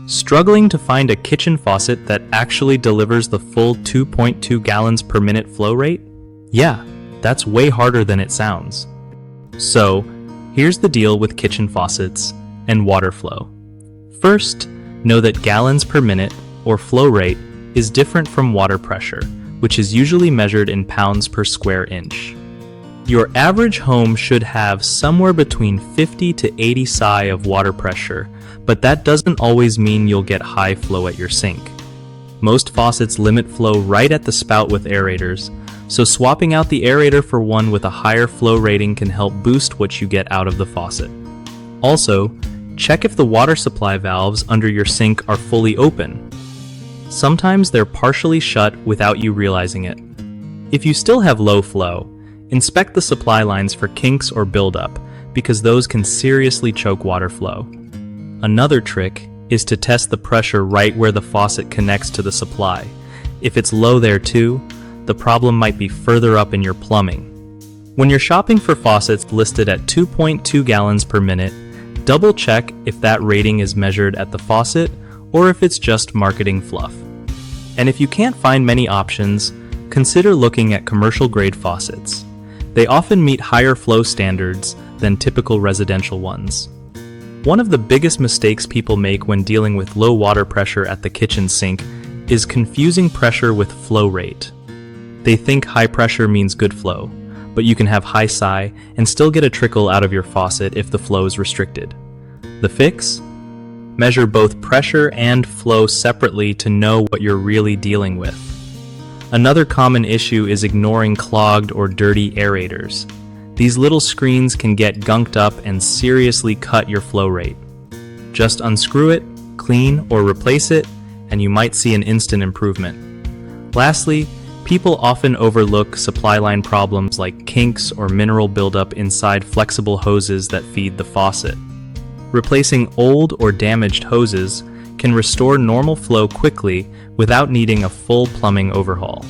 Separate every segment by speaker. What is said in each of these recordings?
Speaker 1: Struggling to find a kitchen faucet that actually delivers the full 2.2 gallons per minute flow rate? Yeah, that's way harder than it sounds. So, here's the deal with kitchen faucets and water flow. First, know that gallons per minute, or flow rate, is different from water pressure, which is usually measured in pounds per square inch. Your average home should have somewhere between 50 to 80 psi of water pressure, but that doesn't always mean you'll get high flow at your sink. Most faucets limit flow right at the spout with aerators, so swapping out the aerator for one with a higher flow rating can help boost what you get out of the faucet. Also, check if the water supply valves under your sink are fully open. Sometimes they're partially shut without you realizing it. If you still have low flow, inspect the supply lines for kinks or buildup, because those can seriously choke water flow. Another trick is to test the pressure right where the faucet connects to the supply. If it's low there too, the problem might be further up in your plumbing. When you're shopping for faucets listed at 2.2 gallons per minute, double check if that rating is measured at the faucet or if it's just marketing fluff. And if you can't find many options, consider looking at commercial grade faucets. They often meet higher flow standards than typical residential ones. One of the biggest mistakes people make when dealing with low water pressure at the kitchen sink is confusing pressure with flow rate. They think high pressure means good flow, but you can have high psi and still get a trickle out of your faucet if the flow is restricted. The fix? Measure both pressure and flow separately to know what you're really dealing with. Another common issue is ignoring clogged or dirty aerators. These little screens can get gunked up and seriously cut your flow rate. Just unscrew it, clean or replace it, and you might see an instant improvement. Lastly, people often overlook supply line problems like kinks or mineral buildup inside flexible hoses that feed the faucet. Replacing old or damaged hoses can restore normal flow quickly without needing a full plumbing overhaul.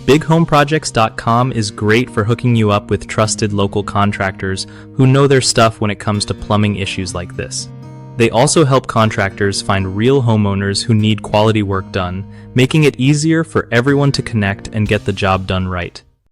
Speaker 1: BigHomeProjects.com is great for hooking you up with trusted local contractors who know their stuff when it comes to plumbing issues like this. They also help contractors find real homeowners who need quality work done, making it easier for everyone to connect and get the job done right.